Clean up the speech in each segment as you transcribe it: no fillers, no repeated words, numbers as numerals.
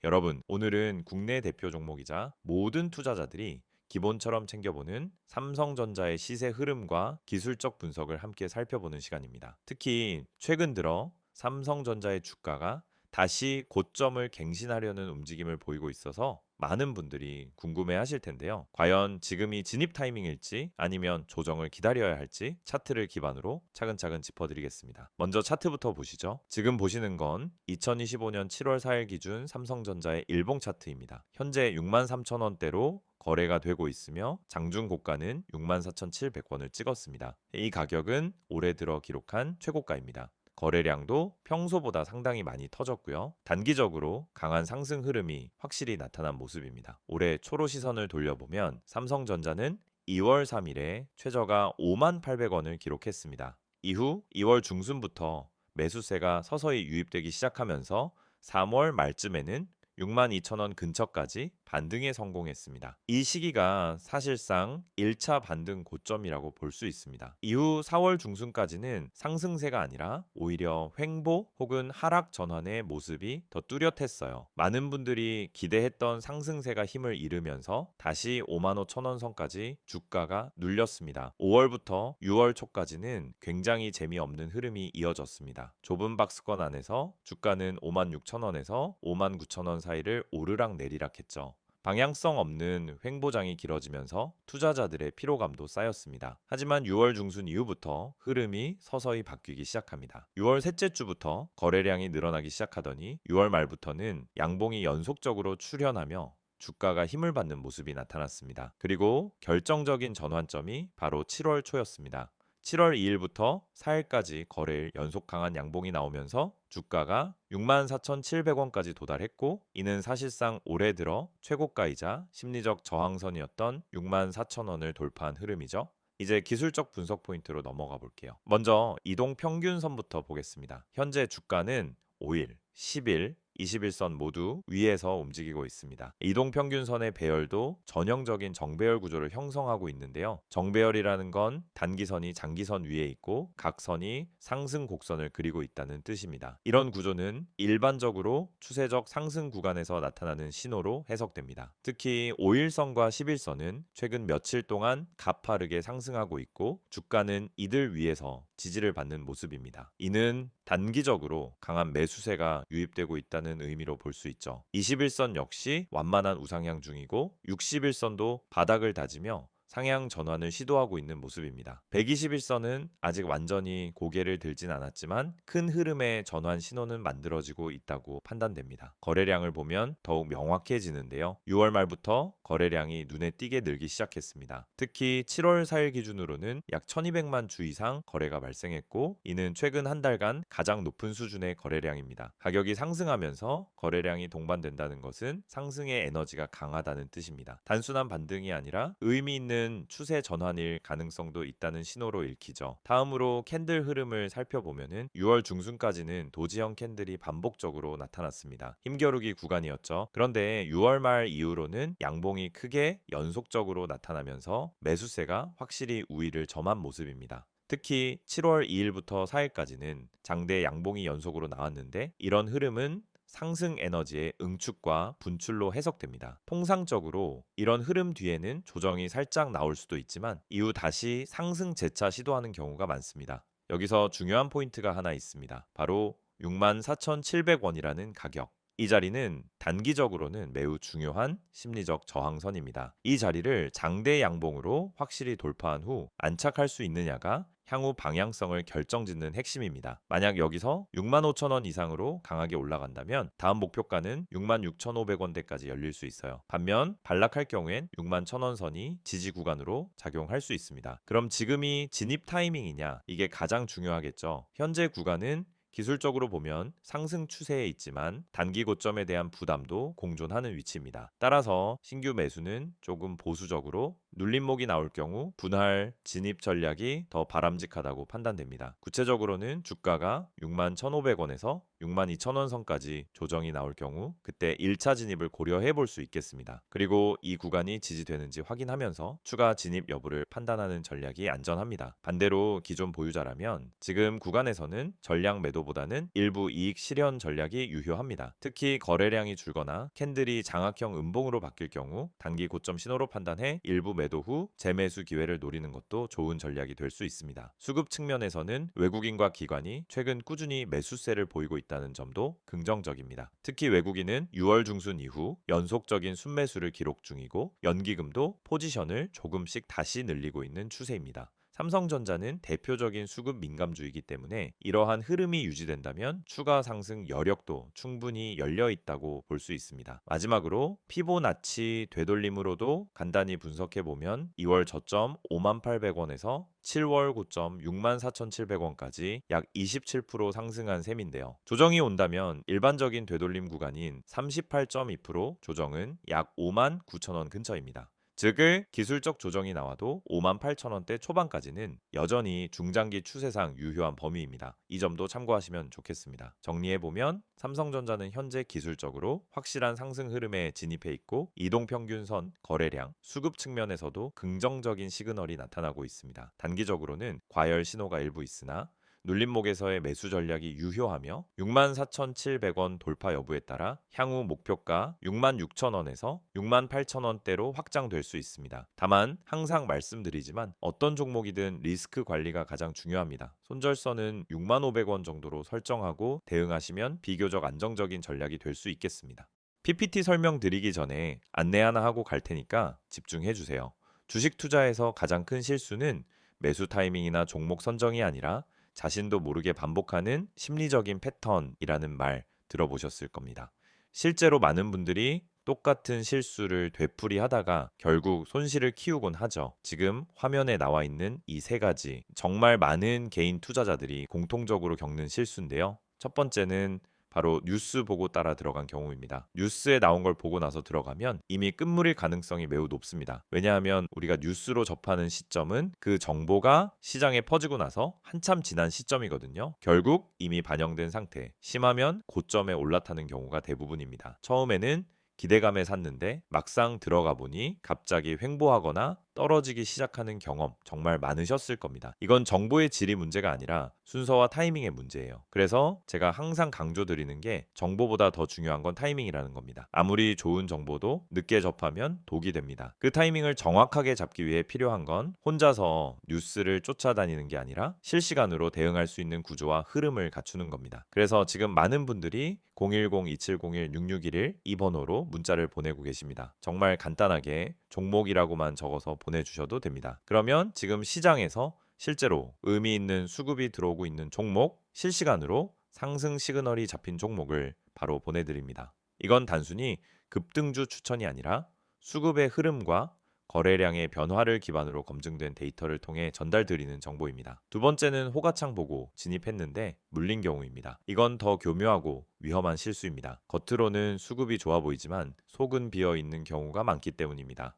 여러분, 오늘은 국내 대표 종목이자 모든 투자자들이 기본처럼 챙겨보는 삼성전자의 시세 흐름과 기술적 분석을 함께 살펴보는 시간입니다. 특히 최근 들어 삼성전자의 주가가 다시 고점을 갱신하려는 움직임을 보이고 있어서 많은 분들이 궁금해 하실 텐데요. 과연 지금이 진입 타이밍일지 아니면 조정을 기다려야 할지 차트를 기반으로 차근차근 짚어드리겠습니다. 먼저 차트부터 보시죠. 지금 보시는 건 2025년 7월 4일 기준 삼성전자의 일봉 차트입니다. 현재 63,000원대로 거래가 되고 있으며 장중 고가는 64,700원을 찍었습니다. 이 가격은 올해 들어 기록한 최고가입니다. 거래량도 평소보다 상당히 많이 터졌고요. 단기적으로 강한 상승 흐름이 확실히 나타난 모습입니다. 올해 초로 시선을 돌려보면 삼성전자는 2월 3일에 최저가 58,800원을 기록했습니다. 이후 2월 중순부터 매수세가 서서히 유입되기 시작하면서 3월 말쯤에는 62,000원 근처까지 반등에 성공했습니다. 이 시기가 사실상 1차 반등 고점이라고 볼 수 있습니다. 이후 4월 중순까지는 상승세가 아니라 오히려 횡보 혹은 하락 전환의 모습이 더 뚜렷했어요. 많은 분들이 기대했던 상승세가 힘을 잃으면서 다시 55,000원 선까지 주가가 눌렸습니다. 5월부터 6월 초까지는 굉장히 재미없는 흐름이 이어졌습니다. 좁은 박스권 안에서 주가는 56,000원에서 59,000원 사이를 오르락 내리락 했죠. 방향성 없는 횡보장이 길어지면서 투자자들의 피로감도 쌓였습니다. 하지만 6월 중순 이후부터 흐름이 서서히 바뀌기 시작합니다. 6월 셋째 주부터 거래량이 늘어나기 시작하더니 6월 말부터는 양봉이 연속적으로 출현하며 주가가 힘을 받는 모습이 나타났습니다. 그리고 결정적인 전환점이 바로 7월 초였습니다. 7월 2일부터 4일까지 거래일 연속 강한 양봉이 나오면서 주가가 64,700원까지 도달했고, 이는 사실상 올해 들어 최고가이자 심리적 저항선이었던 64,000원을 돌파한 흐름이죠. 이제 기술적 분석 포인트로 넘어가 볼게요. 먼저 이동 평균선부터 보겠습니다. 현재 주가는 5일, 10일, 21선 모두 위에서 움직이고 있습니다. 이동평균선의 배열도 전형적인 정배열 구조를 형성하고 있는데요. 정배열이라는 건 단기선이 장기선 위에 있고 각선이 상승 곡선을 그리고 있다는 뜻입니다. 이런 구조는 일반적으로 추세적 상승 구간에서 나타나는 신호로 해석됩니다. 특히 5일선과 11선은 최근 며칠 동안 가파르게 상승하고 있고 주가는 이들 위에서 지지를 받는 모습입니다. 이는 단기적으로 강한 매수세가 유입되고 있다는 의미로 볼 수 있죠. 21선 역시 완만한 우상향 중이고 61선도 바닥을 다지며 상향 전환을 시도하고 있는 모습입니다. 121선은 아직 완전히 고개를 들진 않았지만 큰 흐름의 전환 신호는 만들어지고 있다고 판단됩니다. 거래량을 보면 더욱 명확해지는데요. 6월 말부터 거래량이 눈에 띄게 늘기 시작했습니다. 특히 7월 4일 기준으로는 약 1200만 주 이상 거래가 발생했고, 이는 최근 한 달간 가장 높은 수준의 거래량입니다. 가격이 상승하면서 거래량이 동반된다는 것은 상승의 에너지가 강하다는 뜻입니다. 단순한 반등이 아니라 의미 있는 추세 전환일 가능성도 있다는 신호로 읽히죠. 다음으로 캔들 흐름을 살펴보면은 6월 중순까지는 도지형 캔들이 반복적으로 나타났습니다. 힘겨루기 구간이었죠. 그런데 6월 말 이후로는 양봉이 크게 연속적으로 나타나면서 매수세가 확실히 우위를 점한 모습입니다. 특히 7월 2일부터 4일까지는 장대 양봉이 연속으로 나왔는데, 이런 흐름은 상승 에너지의 응축과 분출로 해석됩니다. 통상적으로 이런 흐름 뒤에는 조정이 살짝 나올 수도 있지만 이후 다시 상승 재차 시도하는 경우가 많습니다. 여기서 중요한 포인트가 하나 있습니다. 바로 64,700원이라는 가격. 이 자리는 단기적으로는 매우 중요한 심리적 저항선입니다. 이 자리를 장대 양봉으로 확실히 돌파한 후 안착할 수 있느냐가 향후 방향성을 결정짓는 핵심입니다. 만약 여기서 65,000원 이상으로 강하게 올라간다면 다음 목표가는 66,500원대까지 열릴 수 있어요. 반면 반락할 경우엔 61,000원 선이 지지 구간으로 작용할 수 있습니다. 그럼 지금이 진입 타이밍이냐? 이게 가장 중요하겠죠. 현재 구간은 기술적으로 보면 상승 추세에 있지만 단기 고점에 대한 부담도 공존하는 위치입니다. 따라서 신규 매수는 조금 보수적으로 눌림목이 나올 경우 분할 진입 전략이 더 바람직하다고 판단됩니다. 구체적으로는 주가가 61,500원에서 62,000원 선까지 조정이 나올 경우 그때 1차 진입을 고려해 볼 수 있겠습니다. 그리고 이 구간이 지지되는지 확인하면서 추가 진입 여부를 판단하는 전략이 안전합니다. 반대로 기존 보유자라면 지금 구간에서는 전량 매도보다는 일부 이익 실현 전략이 유효합니다. 특히 거래량이 줄거나 캔들이 장악형 음봉으로 바뀔 경우 단기 고점 신호로 판단해 일부 매도 후 재매수 기회를 노리는 것도 좋은 전략이 될 수 있습니다. 수급 측면에서는 외국인과 기관이 최근 꾸준히 매수세를 보이고 있다는 점도 긍정적입니다. 특히 외국인은 6월 중순 이후 연속적인 순매수를 기록 중이고 연기금도 포지션을 조금씩 다시 늘리고 있는 추세입니다. 삼성전자는 대표적인 수급 민감주이기 때문에 이러한 흐름이 유지된다면 추가 상승 여력도 충분히 열려 있다고 볼 수 있습니다. 마지막으로 피보나치 되돌림으로도 간단히 분석해 보면 2월 저점 58,000원에서 7월 고점 64,700원까지 약 27% 상승한 셈인데요. 조정이 온다면 일반적인 되돌림 구간인 38.2% 조정은 약 59,000원 근처입니다. 즉을 기술적 조정이 나와도 58,000원대 초반까지는 여전히 중장기 추세상 유효한 범위입니다. 이 점도 참고하시면 좋겠습니다. 정리해보면 삼성전자는 현재 기술적으로 확실한 상승 흐름에 진입해 있고 이동평균선, 거래량, 수급 측면에서도 긍정적인 시그널이 나타나고 있습니다. 단기적으로는 과열 신호가 일부 있으나 눌림목에서의 매수 전략이 유효하며 64,700원 돌파 여부에 따라 향후 목표가 66,000원에서 68,000원대로 확장될 수 있습니다. 다만 항상 말씀드리지만 어떤 종목이든 리스크 관리가 가장 중요합니다. 손절선은 65,000원 정도로 설정하고 대응하시면 비교적 안정적인 전략이 될 수 있겠습니다. PPT 설명드리기 전에 안내 하나 하고 갈 테니까 집중해 주세요. 주식 투자에서 가장 큰 실수는 매수 타이밍이나 종목 선정이 아니라 자신도 모르게 반복하는 심리적인 패턴이라는 말 들어보셨을 겁니다. 실제로 많은 분들이 똑같은 실수를 되풀이하다가 결국 손실을 키우곤 하죠. 지금 화면에 나와 있는 이 세 가지 정말 많은 개인 투자자들이 공통적으로 겪는 실수인데요. 첫 번째는 바로 뉴스 보고 따라 들어간 경우입니다. 뉴스에 나온 걸 보고 나서 들어가면 이미 끝물일 가능성이 매우 높습니다. 왜냐하면 우리가 뉴스로 접하는 시점은 그 정보가 시장에 퍼지고 나서 한참 지난 시점이거든요. 결국 이미 반영된 상태, 심하면 고점에 올라타는 경우가 대부분입니다. 처음에는 기대감에 샀는데 막상 들어가 보니 갑자기 횡보하거나 떨어지기 시작하는 경험 정말 많으셨을 겁니다. 이건 정보의 질이 문제가 아니라 순서와 타이밍의 문제예요. 그래서 제가 항상 강조드리는 게 정보보다 더 중요한 건 타이밍이라는 겁니다. 아무리 좋은 정보도 늦게 접하면 독이 됩니다. 그 타이밍을 정확하게 잡기 위해 필요한 건 혼자서 뉴스를 쫓아다니는 게 아니라 실시간으로 대응할 수 있는 구조와 흐름을 갖추는 겁니다. 그래서 지금 많은 분들이 010-2701-6611 이 번호로 문자를 보내고 계십니다. 정말 간단하게 종목이라고만 적어서 보내주셔도 됩니다. 그러면 지금 시장에서 실제로 의미 있는 수급이 들어오고 있는 종목, 실시간으로 상승 시그널이 잡힌 종목을 바로 보내드립니다. 이건 단순히 급등주 추천이 아니라 수급의 흐름과 거래량의 변화를 기반으로 검증된 데이터를 통해 전달드리는 정보입니다. 두 번째는 호가창 보고 진입했는데 물린 경우입니다. 이건 더 교묘하고 위험한 실수입니다. 겉으로는 수급이 좋아 보이지만 속은 비어 있는 경우가 많기 때문입니다.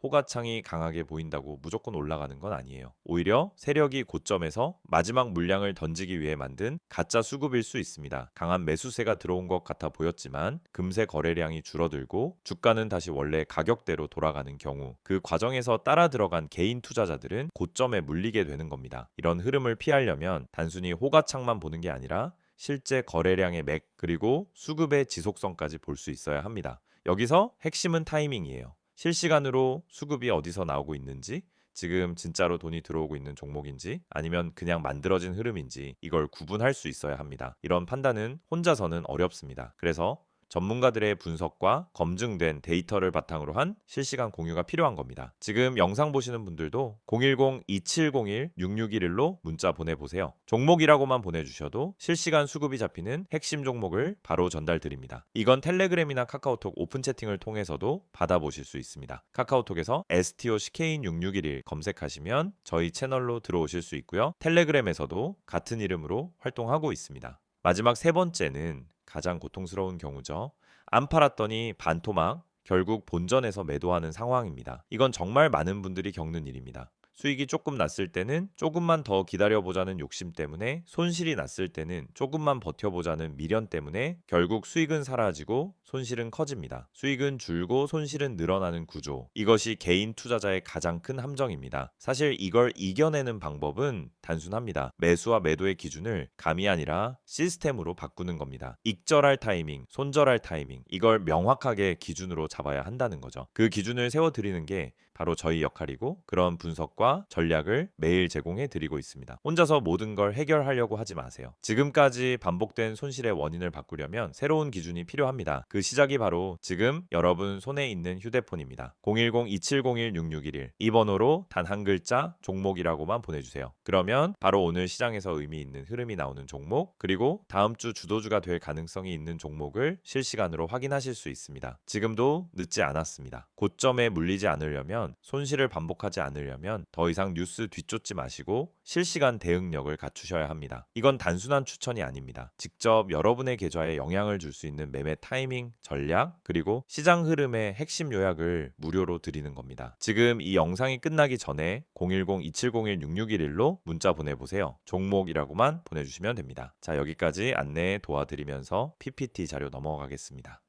호가창이 강하게 보인다고 무조건 올라가는 건 아니에요. 오히려 세력이 고점에서 마지막 물량을 던지기 위해 만든 가짜 수급일 수 있습니다. 강한 매수세가 들어온 것 같아 보였지만 금세 거래량이 줄어들고 주가는 다시 원래 가격대로 돌아가는 경우 그 과정에서 따라 들어간 개인 투자자들은 고점에 물리게 되는 겁니다. 이런 흐름을 피하려면 단순히 호가창만 보는 게 아니라 실제 거래량의 맥 그리고 수급의 지속성까지 볼 수 있어야 합니다. 여기서 핵심은 타이밍이에요. 실시간으로 수급이 어디서 나오고 있는지, 지금 진짜로 돈이 들어오고 있는 종목인지, 아니면 그냥 만들어진 흐름인지 이걸 구분할 수 있어야 합니다. 이런 판단은 혼자서는 어렵습니다. 그래서 전문가들의 분석과 검증된 데이터를 바탕으로 한 실시간 공유가 필요한 겁니다. 지금 영상 보시는 분들도 010-2701-6611로 문자 보내보세요. 종목이라고만 보내주셔도 실시간 수급이 잡히는 핵심 종목을 바로 전달드립니다. 이건 텔레그램이나 카카오톡 오픈 채팅을 통해서도 받아보실 수 있습니다. 카카오톡에서 STOCK인6611 검색하시면 저희 채널로 들어오실 수 있고요. 텔레그램에서도 같은 이름으로 활동하고 있습니다. 마지막 세 번째는 가장 고통스러운 경우죠. 안 팔았더니 반토막, 결국 본전에서 매도하는 상황입니다. 이건 정말 많은 분들이 겪는 일입니다. 수익이 조금 났을 때는 조금만 더 기다려보자는 욕심 때문에, 손실이 났을 때는 조금만 버텨보자는 미련 때문에 결국 수익은 사라지고 손실은 커집니다. 수익은 줄고 손실은 늘어나는 구조. 이것이 개인 투자자의 가장 큰 함정입니다. 사실 이걸 이겨내는 방법은 단순합니다. 매수와 매도의 기준을 감이 아니라 시스템으로 바꾸는 겁니다. 익절할 타이밍, 손절할 타이밍, 이걸 명확하게 기준으로 잡아야 한다는 거죠. 그 기준을 세워드리는 게 바로 저희 역할이고, 그런 분석과 전략을 매일 제공해 드리고 있습니다. 혼자서 모든 걸 해결하려고 하지 마세요. 지금까지 반복된 손실의 원인을 바꾸려면 새로운 기준이 필요합니다. 그 시작이 바로 지금 여러분 손에 있는 휴대폰입니다. 010-2701-6611, 이 번호로 단 한 글자 종목이라고만 보내주세요. 그러면 바로 오늘 시장에서 의미 있는 흐름이 나오는 종목, 그리고 다음 주 주도주가 될 가능성이 있는 종목을 실시간으로 확인하실 수 있습니다. 지금도 늦지 않았습니다. 고점에 물리지 않으려면, 손실을 반복하지 않으려면 더 이상 뉴스 뒤쫓지 마시고 실시간 대응력을 갖추셔야 합니다. 이건 단순한 추천이 아닙니다. 직접 여러분의 계좌에 영향을 줄 수 있는 매매 타이밍, 전략, 그리고 시장 흐름의 핵심 요약을 무료로 드리는 겁니다. 지금 이 영상이 끝나기 전에 010-2701-6611로 문자 보내보세요. 종목이라고만 보내주시면 됩니다. 자, 여기까지 안내 도와드리면서 PPT 자료 넘어가겠습니다.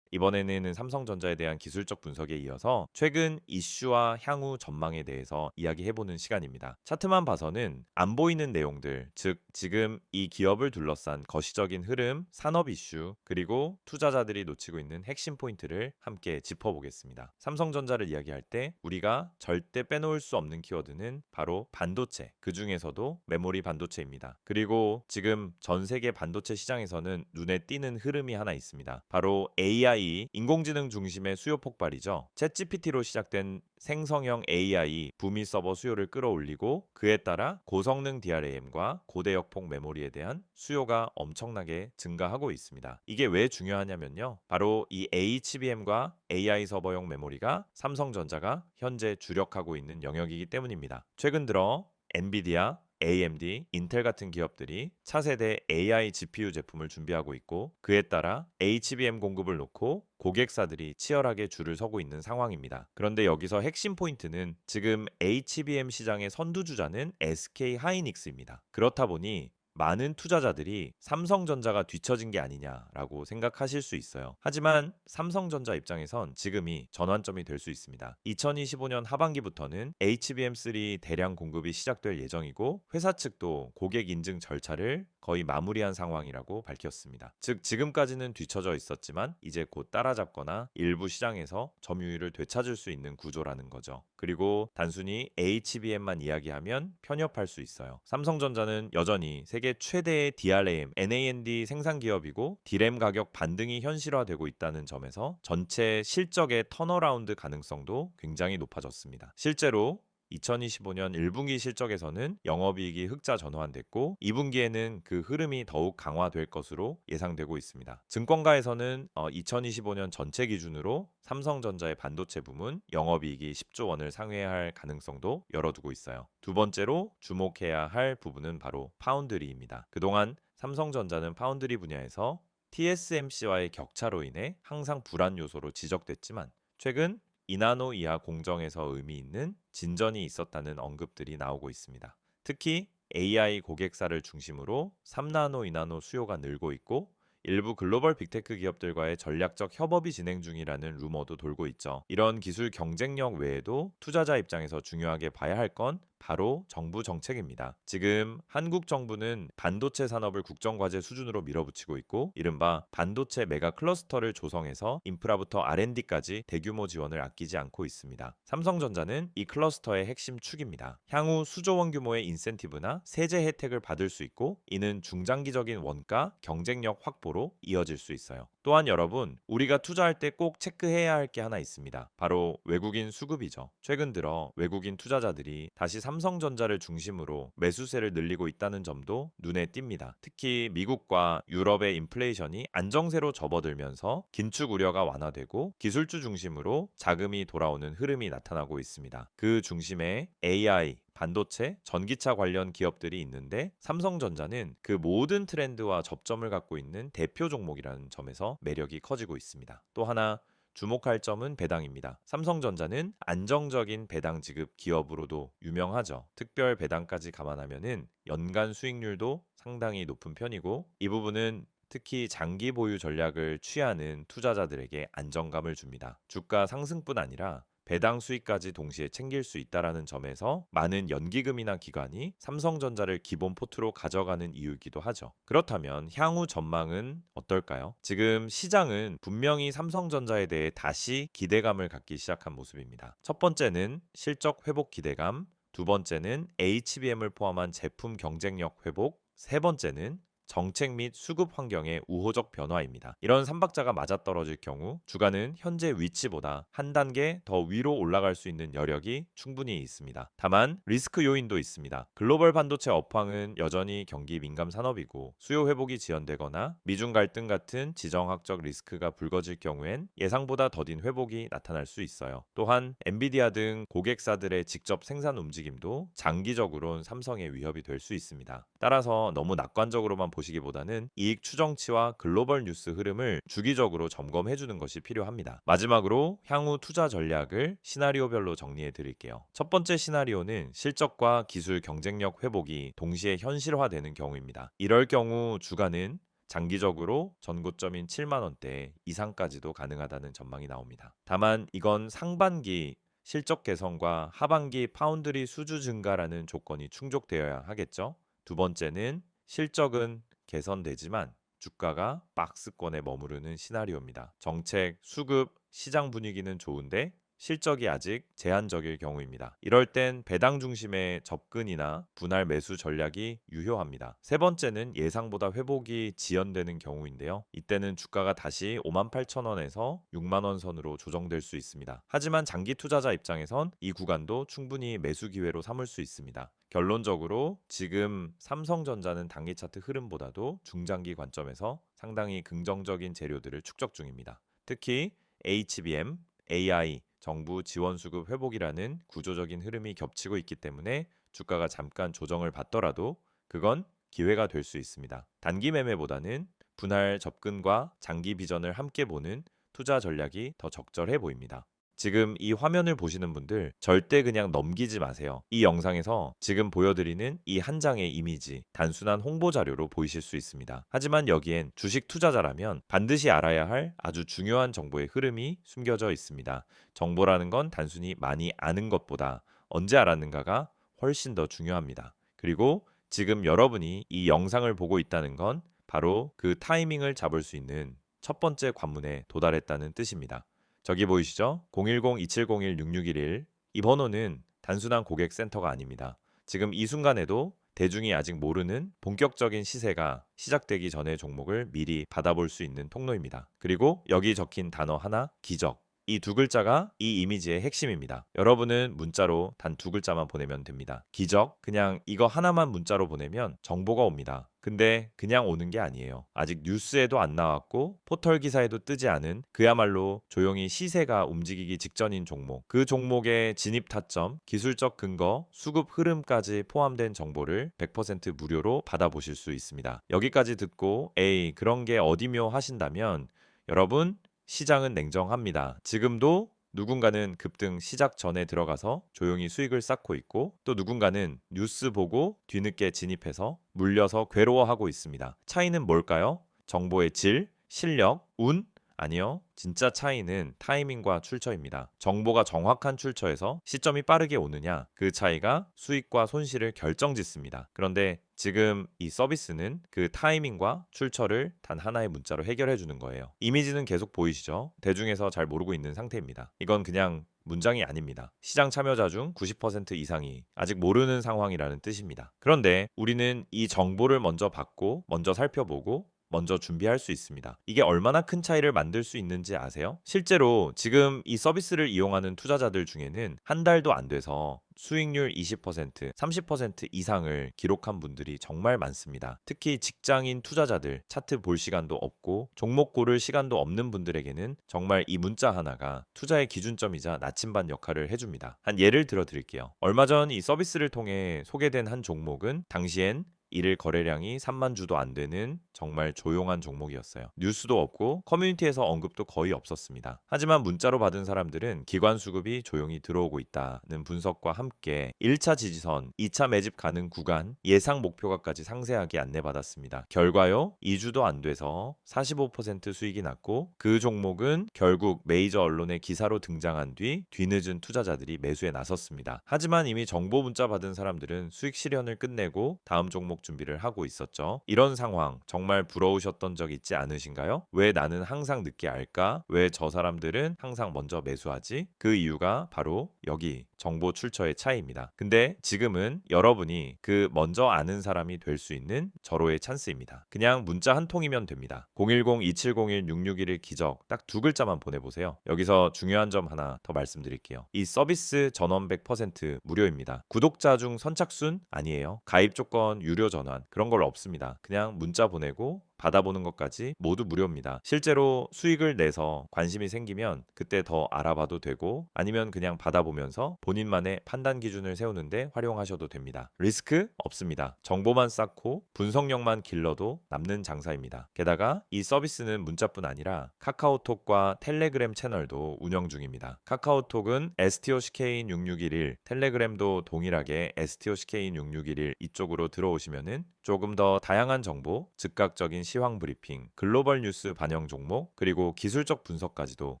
이번에는 삼성전자에 대한 기술적 분석에 이어서 최근 이슈와 향후 전망에 대해서 이야기해보는 시간입니다. 차트만 봐서는 안 보이는 내용들, 즉 지금 이 기업을 둘러싼 거시적인 흐름, 산업 이슈, 그리고 투자자들이 놓치고 있는 핵심 포인트를 함께 짚어보겠습니다. 삼성전자를 이야기할 때 우리가 절대 빼놓을 수 없는 키워드는 바로 반도체, 그 중에서도 메모리 반도체입니다. 그리고 지금 전 세계 반도체 시장에서는 눈에 띄는 흐름이 하나 있습니다. 바로 AI, 인공지능 중심의 수요 폭발이죠. 챗GPT로 시작된 생성형 AI 붐이 서버 수요를 끌어올리고, 그에 따라 고성능 DRAM과 고대역폭 메모리에 대한 수요가 엄청나게 증가하고 있습니다. 이게 왜 중요하냐면요, 바로 이 HBM과 AI 서버용 메모리가 삼성전자가 현재 주력하고 있는 영역이기 때문입니다. 최근 들어 엔비디아, AMD, 인텔 같은 기업들이 차세대 AI GPU 제품을 준비하고 있고, 그에 따라 HBM 공급을 놓고 고객사들이 치열하게 줄을 서고 있는 상황입니다. 그런데 여기서 핵심 포인트는 지금 HBM 시장의 선두주자는 SK 하이닉스입니다. 그렇다 보니 많은 투자자들이 삼성전자가 뒤처진 게 아니냐라고 생각하실 수 있어요. 하지만 삼성전자 입장에선 지금이 전환점이 될 수 있습니다. 2025년 하반기부터는 HBM3 대량 공급이 시작될 예정이고, 회사 측도 고객 인증 절차를 거의 마무리한 상황이라고 밝혔습니다. 즉 지금까지는 뒤처져 있었지만 이제 곧 따라잡거나 일부 시장에서 점유율을 되찾을 수 있는 구조라는 거죠. 그리고 단순히 HBM만 이야기하면 편협할 수 있어요. 삼성전자는 여전히 세계 최대의 DRAM, NAND 생산 기업이고, D램 가격 반등이 현실화되고 있다는 점에서 전체 실적의 턴어라운드 가능성도 굉장히 높아졌습니다. 실제로 2025년 1분기 실적에서는 영업이익이 흑자 전환됐고, 2분기에는 그 흐름이 더욱 강화될 것으로 예상되고 있습니다. 증권가에서는 2025년 전체 기준으로 삼성전자의 반도체 부문 영업이익이 10조 원을 상회할 가능성도 열어두고 있어요. 두 번째로 주목해야 할 부분은 바로 파운드리입니다. 그동안 삼성전자는 파운드리 분야에서 TSMC와의 격차로 인해 항상 불안 요소로 지적됐지만, 최근 2나노 이하 공정에서 의미 있는 진전이 있었다는 언급들이 나오고 있습니다. 특히 AI 고객사를 중심으로 3나노, 2나노 수요가 늘고 있고, 일부 글로벌 빅테크 기업들과의 전략적 협업이 진행 중이라는 루머도 돌고 있죠. 이런 기술 경쟁력 외에도 투자자 입장에서 중요하게 봐야 할 건 바로 정부 정책입니다. 지금 한국 정부는 반도체 산업을 국정과제 수준으로 밀어붙이고 있고, 이른바 반도체 메가 클러스터를 조성해서 인프라부터 R&D까지 대규모 지원을 아끼지 않고 있습니다. 삼성전자는 이 클러스터의 핵심 축입니다. 향후 수조 원 규모의 인센티브나 세제 혜택을 받을 수 있고, 이는 중장기적인 원가, 경쟁력 확보로 이어질 수 있어요. 또한 여러분, 우리가 투자할 때 꼭 체크해야 할 게 하나 있습니다. 바로 외국인 수급이죠. 최근 들어 외국인 투자자들이 다시 삼성전자를 중심으로 매수세를 늘리고 있다는 점도 눈에 띕니다. 특히 미국과 유럽의 인플레이션이 안정세로 접어들면서 긴축 우려가 완화되고, 기술주 중심으로 자금이 돌아오는 흐름이 나타나고 있습니다. 그 중심에 AI, 반도체, 전기차 관련 기업들이 있는데, 삼성전자는 그 모든 트렌드와 접점을 갖고 있는 대표 종목이라는 점에서 매력이 커지고 있습니다. 또 하나 주목할 점은 배당입니다. 삼성전자는 안정적인 배당 지급 기업으로도 유명하죠. 특별 배당까지 감안하면은 연간 수익률도 상당히 높은 편이고 이 부분은 특히 장기 보유 전략을 취하는 투자자들에게 안정감을 줍니다. 주가 상승뿐 아니라 배당 수익까지 동시에 챙길 수 있다라는 점에서 많은 연기금이나 기관이 삼성전자를 기본 포트로 가져가는 이유이기도 하죠. 그렇다면 향후 전망은 어떨까요? 지금 시장은 분명히 삼성전자에 대해 다시 기대감을 갖기 시작한 모습입니다. 첫 번째는 실적 회복 기대감, 두 번째는 HBM을 포함한 제품 경쟁력 회복, 세 번째는 정책 및 수급 환경의 우호적 변화입니다. 이런 삼박자가 맞아떨어질 경우 주가는 현재 위치보다 한 단계 더 위로 올라갈 수 있는 여력이 충분히 있습니다. 다만 리스크 요인도 있습니다. 글로벌 반도체 업황은 여전히 경기 민감 산업이고 수요 회복이 지연되거나 미중 갈등 같은 지정학적 리스크가 불거질 경우엔 예상보다 더딘 회복이 나타날 수 있어요. 또한 엔비디아 등 고객사들의 직접 생산 움직임도 장기적으로는 삼성의 위협이 될 수 있습니다. 따라서 너무 낙관적으로만 보시기보다는 이익 추정치와 글로벌 뉴스 흐름을 주기적으로 점검해 주는 것이 필요합니다. 마지막으로 향후 투자 전략을 시나리오별로 정리해 드릴게요. 첫 번째 시나리오는 실적과 기술 경쟁력 회복이 동시에 현실화되는 경우입니다. 이럴 경우 주가는 장기적으로 전고점인 7만 원대 이상까지도 가능하다는 전망이 나옵니다. 다만 이건 상반기 실적 개선과 하반기 파운드리 수주 증가라는 조건이 충족되어야 하겠죠. 두 번째는 실적은 개선되지만 주가가 박스권에 머무르는 시나리오입니다. 정책, 수급, 시장 분위기는 좋은데 실적이 아직 제한적일 경우입니다. 이럴 땐 배당 중심의 접근이나 분할 매수 전략이 유효합니다. 세 번째는 예상보다 회복이 지연되는 경우인데요. 이때는 주가가 다시 58,000원에서 6만 원 선으로 조정될 수 있습니다. 하지만 장기 투자자 입장에선 이 구간도 충분히 매수 기회로 삼을 수 있습니다. 결론적으로 지금 삼성전자는 단기 차트 흐름보다도 중장기 관점에서 상당히 긍정적인 재료들을 축적 중입니다. 특히 HBM, AI, 정부 지원 수급 회복이라는 구조적인 흐름이 겹치고 있기 때문에 주가가 잠깐 조정을 받더라도 그건 기회가 될 수 있습니다. 단기 매매보다는 분할 접근과 장기 비전을 함께 보는 투자 전략이 더 적절해 보입니다. 지금 이 화면을 보시는 분들 절대 그냥 넘기지 마세요. 이 영상에서 지금 보여드리는 이 한 장의 이미지 단순한 홍보 자료로 보이실 수 있습니다. 하지만 여기엔 주식 투자자라면 반드시 알아야 할 아주 중요한 정보의 흐름이 숨겨져 있습니다. 정보라는 건 단순히 많이 아는 것보다 언제 알았는가가 훨씬 더 중요합니다. 그리고 지금 여러분이 이 영상을 보고 있다는 건 바로 그 타이밍을 잡을 수 있는 첫 번째 관문에 도달했다는 뜻입니다. 저기 보이시죠? 010-2701-6611. 이 번호는 단순한 고객 센터가 아닙니다. 지금 이 순간에도 대중이 아직 모르는 본격적인 시세가 시작되기 전의 종목을 미리 받아볼 수 있는 통로입니다. 그리고 여기 적힌 단어 하나, 기적. 이 두 글자가 이 이미지의 핵심입니다. 여러분은 문자로 단 두 글자만 보내면 됩니다. 기적, 그냥 이거 하나만 문자로 보내면 정보가 옵니다. 근데 그냥 오는 게 아니에요. 아직 뉴스에도 안 나왔고 포털 기사에도 뜨지 않은 그야말로 조용히 시세가 움직이기 직전인 종목. 그 종목의 진입 타점, 기술적 근거, 수급 흐름까지 포함된 정보를 100% 무료로 받아보실 수 있습니다. 여기까지 듣고 에이 그런 게 어디며 하신다면 여러분 시장은 냉정합니다. 지금도 누군가는 급등 시작 전에 들어가서 조용히 수익을 쌓고 있고 또 누군가는 뉴스 보고 뒤늦게 진입해서 물려서 괴로워하고 있습니다. 차이는 뭘까요? 정보의 질, 실력, 운? 아니요. 진짜 차이는 타이밍과 출처입니다. 정보가 정확한 출처에서 시점이 빠르게 오느냐, 그 차이가 수익과 손실을 결정짓습니다. 그런데 지금 이 서비스는 그 타이밍과 출처를 단 하나의 문자로 해결해 주는 거예요. 이미지는 계속 보이시죠? 대중에서 잘 모르고 있는 상태입니다. 이건 그냥 문장이 아닙니다. 시장 참여자 중 90% 이상이 아직 모르는 상황이라는 뜻입니다. 그런데 우리는 이 정보를 먼저 받고 먼저 살펴보고 먼저 준비할 수 있습니다. 이게 얼마나 큰 차이를 만들 수 있는지 아세요? 실제로 지금 이 서비스를 이용하는 투자자들 중에는 한 달도 안 돼서 수익률 20%, 30% 이상을 기록한 분들이 정말 많습니다. 특히 직장인 투자자들, 차트 볼 시간도 없고 종목 고를 시간도 없는 분들에게는 정말 이 문자 하나가 투자의 기준점이자 나침반 역할을 해줍니다. 한 예를 들어 드릴게요. 얼마 전 이 서비스를 통해 소개된 한 종목은 당시엔 일일 거래량이 3만 주도 안 되는 정말 조용한 종목이었어요. 뉴스도 없고 커뮤니티에서 언급도 거의 없었습니다. 하지만 문자로 받은 사람들은 기관 수급이 조용히 들어오고 있다는 분석과 함께 1차 지지선, 2차 매집 가능 구간, 예상 목표가까지 상세하게 안내받았습니다. 결과요, 2주도 안 돼서 45% 수익이 났고 그 종목은 결국 메이저 언론의 기사로 등장한 뒤 뒤늦은 투자자들이 매수에 나섰습니다. 하지만 이미 정보 문자 받은 사람들은 수익 실현을 끝내고 다음 종목 준비를 하고 있었죠. 이런 상황 정말 부러우셨던 적 있지 않으신가요? 왜 나는 항상 늦게 알까? 왜 저 사람들은 항상 먼저 매수하지? 그 이유가 바로 여기 정보 출처의 차이입니다. 근데 지금은 여러분이 그 먼저 아는 사람이 될 수 있는 절호의 찬스입니다. 그냥 문자 한 통이면 됩니다. 010-2701-6611 기적 딱 두 글자만 보내보세요. 여기서 중요한 점 하나 더 말씀드릴게요. 이 서비스 전원 100% 무료입니다. 구독자 중 선착순 아니에요. 가입 조건 유료 전환 그런 걸 없습니다. 그냥 문자 보내고 받아보는 것까지 모두 무료입니다. 실제로 수익을 내서 관심이 생기면 그때 더 알아봐도 되고 아니면 그냥 받아보면서 본인만의 판단 기준을 세우는데 활용하셔도 됩니다. 리스크 없습니다. 정보만 쌓고 분석력만 길러도 남는 장사입니다. 게다가 이 서비스는 문자뿐 아니라 카카오톡과 텔레그램 채널도 운영 중입니다. 카카오톡은 STOCK인 6611, 텔레그램도 동일하게 STOCK인 6611 이쪽으로 들어오시면은 조금 더 다양한 정보, 즉각적인 시황 브리핑, 글로벌 뉴스 반영 종목, 그리고 기술적 분석까지도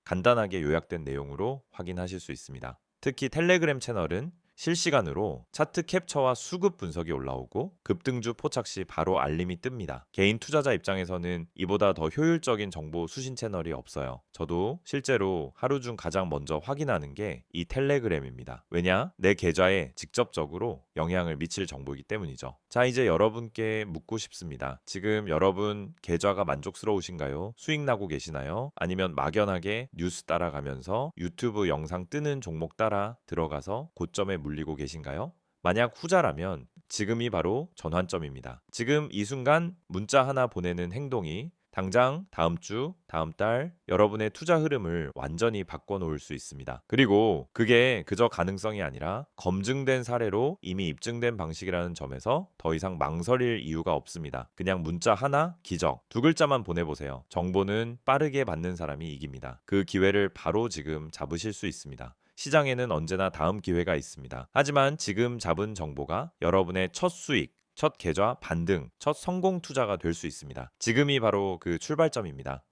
간단하게 요약된 내용으로 확인하실 수 있습니다. 특히 텔레그램 채널은 실시간으로 차트 캡처와 수급 분석이 올라오고 급등주 포착 시 바로 알림이 뜹니다. 개인 투자자 입장에서는 이보다 더 효율적인 정보 수신 채널이 없어요. 저도 실제로 하루 중 가장 먼저 확인하는 게 이 텔레그램입니다. 왜냐? 내 계좌에 직접적으로 영향을 미칠 정보이기 때문이죠. 자, 이제 여러분께 묻고 싶습니다. 지금 여러분 계좌가 만족스러우신가요? 수익 나고 계시나요? 아니면 막연하게 뉴스 따라가면서 유튜브 영상 뜨는 종목 따라 들어가서 고점에 물리고 계신가요? 만약 후자라면 지금이 바로 전환점입니다. 지금 이 순간 문자 하나 보내는 행동이 당장 다음 주, 다음 달 여러분의 투자 흐름을 완전히 바꿔놓을 수 있습니다. 그리고 그게 그저 가능성이 아니라 검증된 사례로 이미 입증된 방식이라는 점에서 더 이상 망설일 이유가 없습니다. 그냥 문자 하나, 기적 두 글자만 보내보세요. 정보는 빠르게 받는 사람이 이깁니다. 그 기회를 바로 지금 잡으실 수 있습니다. 시장에는 언제나 다음 기회가 있습니다. 하지만 지금 잡은 정보가 여러분의 첫 수익, 첫 계좌 반등, 첫 성공 투자가 될 수 있습니다. 지금이 바로 그 출발점입니다.